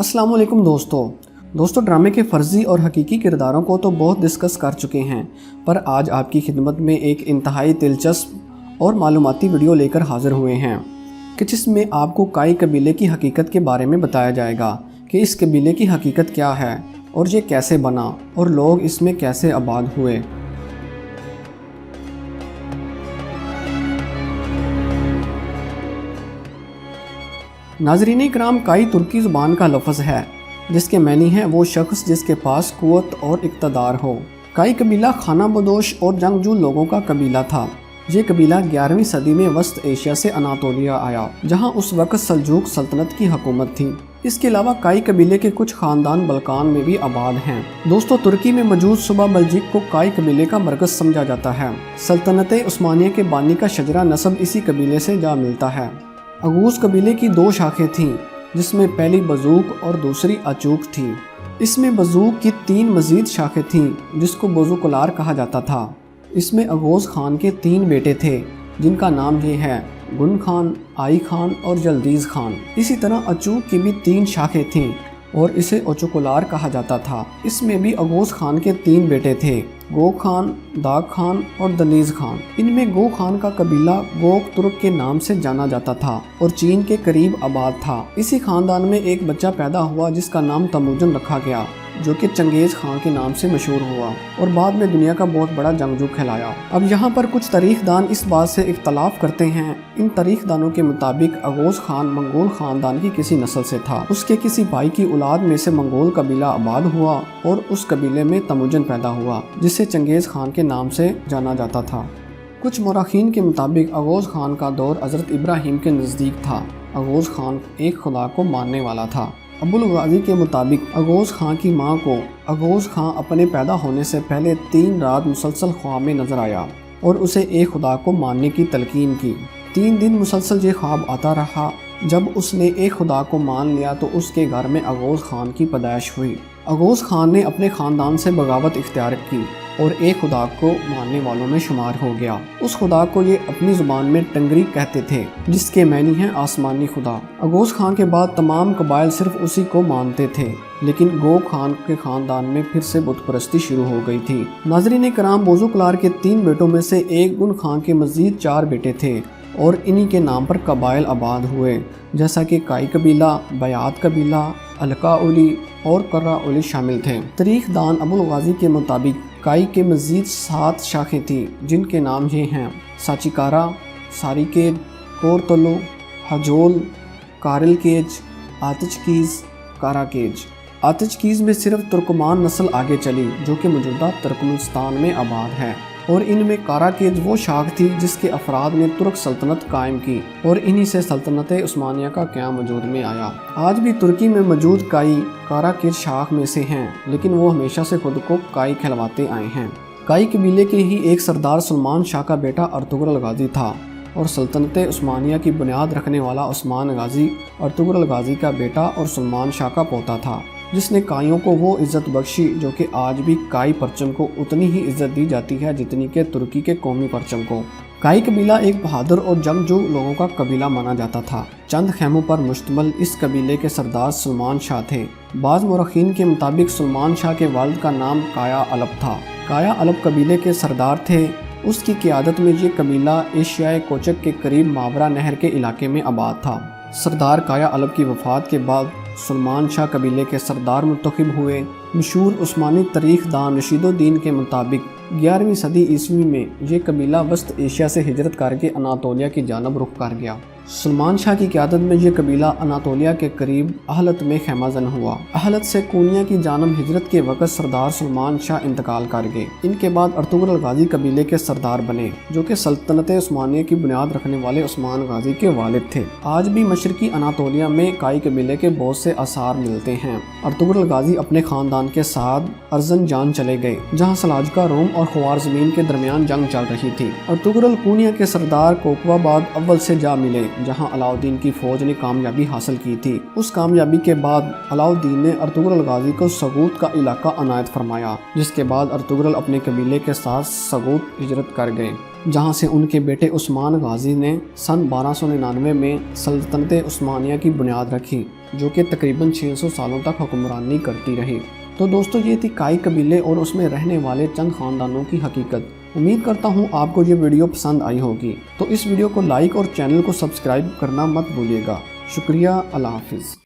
अस्सलाम वालेकुम दोस्तों ड्रामे के फ़र्ज़ी और हकीकी किरदारों को तो बहुत डिस्कस कर चुके हैं, पर आज आपकी खिदमत में एक इंतहाई दिलचस्प और मालूमाती वीडियो लेकर हाज़िर हुए हैं कि जिसमें आपको काई कबीले की हकीकत के बारे में बताया जाएगा कि इस कबीले की हकीकत क्या है और ये कैसे बना और लोग इसमें कैसे आबाद हुए। नाज़रीन इकराम, काई तुर्की ज़ुबान का लफ्ज़ है जिसके मानी है वो शख्स जिसके पास क़ुव्वत और इक़्तिदार हो। काई कबीला खाना बदोश और जंगजू लोगों का कबीला था। ये कबीला 11वीं सदी में वस्त एशिया से अनातोलिया आया, जहां उस वक़्त सल्जूक सल्तनत की हुकूमत थी। इसके अलावा काई कबीले के कुछ ख़ानदान बल्कान में भी आबाद हैं। दोस्तों, तुर्की में मौजूद सूबा बल्जिक को काई कबीले का मरकज़ समझा जाता है। सल्तनत उस्मानिया के बानी का शजरा नस्ब इसी कबीले से जा मिलता है। अगूस कबीले की 2 शाखें थीं, जिसमें पहली बजूक और दूसरी अचूक थी। इसमें बजूक की 3 मज़ीद शाखें थीं, जिसको बजूकुलार कहा जाता था। इसमें अगोज़ खान के 3 बेटे थे, जिनका नाम ये है गुन खान, आई खान और जल्दीज़ खान। इसी तरह अचूक की भी 3 शाखें थीं और इसे ओचुकुलार कहा जाता था। इसमें भी अगोज़ खान के 3 बेटे थे, गो खान, दाग खान और दनीज़ खान। इनमें गो खान का कबीला गोक तुर्क के नाम से जाना जाता था और चीन के करीब आबाद था। इसी खानदान में एक बच्चा पैदा हुआ जिसका नाम तमुजन रखा गया, जो कि चंगेज़ खान के नाम से मशहूर हुआ और बाद में दुनिया का बहुत बड़ा जंगजू कहलाया। अब यहाँ पर कुछ तारीखदान इस बात से इख्तलाफ करते हैं। इन तारीखदानों के मुताबिक अगोज़ खान मंगोल ख़ानदान की किसी नस्ल से था। उसके किसी भाई की औलाद में से मंगोल कबीला आबाद हुआ और उस कबीले में तमुजन पैदा हुआ, जिसे चंगेज़ खान के नाम से जाना जाता था। कुछ मौरख़ीन के मुताबिक अगोज़ खान का दौर हज़रत इब्राहीम के नज़दीक था। अगोज़ खान एक खुदा को मानने वाला था। अबुल गाज़ी के मुताबिक अगोज़ खां की मां को अगोज़ खां अपने पैदा होने से पहले 3 रात मुसलसल ख्वाब में नज़र आया और उसे एक खुदा को मानने की तलकीन की। 3 दिन मुसलसल ये ख्वाब आता रहा। जब उसने एक खुदा को मान लिया तो उसके घर में अगोज़ खान की पैदाइश हुई। अगोज़ खान ने अपने ख़ानदान से बगावत इख्तियार की और एक खुदा को मानने वालों में शुमार हो गया। उस खुदा को ये अपनी ज़ुबान में टंगरी कहते थे, जिसके मानी है आसमानी खुदा। अगोज़ खान के बाद तमाम कबाइल सिर्फ उसी को मानते थे, लेकिन गो खान के ख़ानदान में फिर से बुत परस्ती शुरू हो गई थी। नाज़रीन कराम, बोजुकलार के 3 बेटों में से एक गुन खान के मज़ीद 4 बेटे थे और इन्हीं के नाम पर कबाइल आबाद हुए, जैसा कि काई कबीला, बयात कबीला, अलका उली और कर्रा उली शामिल थे। तारीखदान अबुल गाज़ी के मुताबिक काई के मज़ीद 7 शाखें थीं, जिनके नाम ये हैं साचिकारा, सारिकेज, कोरतलो, हजोल, कारिलकेज, आतिचकीज़, काराकेज। आतिचकीज़ में सिर्फ तुर्कमान नस्ल आगे चली, जो कि मौजूदा तुर्कमेनिस्तान में आबाद है, और इनमें काराकेज वो शाख थी जिसके अफराद ने तुर्क सल्तनत कायम की और इन्हीं से सल्तनत उस्मानिया का क़याम वजूद में आया। आज भी तुर्की में मौजूद काई काराकेज शाख में से हैं, लेकिन वो हमेशा से खुद को काई कहलवाते आए हैं। काई कबीले के ही एक सरदार सुलेमान शाह का बेटा अर्तुगरुल गाज़ी था और सल्तनत उस्मानिया की बुनियाद रखने वाला उस्मान गाज़ी अर्तुगरुल गाज़ी का बेटा और सुलेमान शाह का पोता था, जिसने काइयों को वो इज़्ज़त बख्शी जो कि आज भी काई परचम को उतनी ही इज़्ज़त दी जाती है जितनी के तुर्की के कौमी परचम को। काई कबीला एक बहादुर और जंगजू लोगों का कबीला माना जाता था। चंद खैमों पर मुश्तमिल इस कबीले के सरदार सुलेमान शाह थे। बाज़ मौरख़ीन के मुताबिक सुलेमान शाह के वालिद का नाम काया अलब था। काया अलब कबीले के सरदार थे। उसकी क़ियादत में ये कबीला एशियाई कोचक के करीब मावरा नहर के इलाके में आबाद था। सरदार काया अलब की वफ़ात के बाद सुलेमान शाह कबीले के सरदार मुंतखब हुए। मशहूर उस्मानी तारीखदान रशीदुद्दीन के मुताबिक 11वीं सदी ईस्वी में ये कबीला वस्त एशिया से हिजरत करके अनातोलिया की जानब रुख कर गया। सुलेमान शाह की क़ियादत में ये कबीला अनातोलिया के करीब अहलत में खैमाजन हुआ। अहलत से कोनिया की जानब हिजरत के वक़्त सरदार सुलेमान शाह इंतकाल कर गए। इनके बाद अर्तुगरुल गाज़ी कबीले के सरदार बने, जो कि सल्तनत उस्मानिया की बुनियाद रखने वाले उस्मान गाज़ी के वालिद थे। आज भी मशरकी अनातोलिया में काई कबीले के बहुत से आसार मिलते हैं। अर्तुगरुल गाज़ी अपने ख़ानदान के साथ अर्जनजान चले गए, जहाँ सलाजका रोम और ख्वारज़मीन के दरमियान जंग चल रही थी। अर्तुगरुल कोनिया के सरदार कोकवाबाद अव्वल से जा मिले جہاں علاؤالدین کی فوج نے کامیابی حاصل کی تھی۔ اس کامیابی کے بعد علاؤالدین نے ارطغرل غازی کو سغوت کا علاقہ عنایت فرمایا، جس کے بعد ارطغرل اپنے قبیلے کے ساتھ سغوت ہجرت کر گئے، جہاں سے ان کے بیٹے عثمان غازی نے سن 1299 میں سلطنت عثمانیہ کی بنیاد رکھی، جو کہ تقریباً 600 سالوں تک حکمرانی کرتی رہی۔ تو دوستو، یہ تھی کائی قبیلے اور اس میں رہنے والے چند خاندانوں کی حقیقت۔ امید کرتا ہوں آپ کو یہ ویڈیو پسند آئی ہوگی، تو اس ویڈیو کو لائک اور چینل کو سبسکرائب کرنا مت بھولیے گا۔ شکریہ، اللہ حافظ۔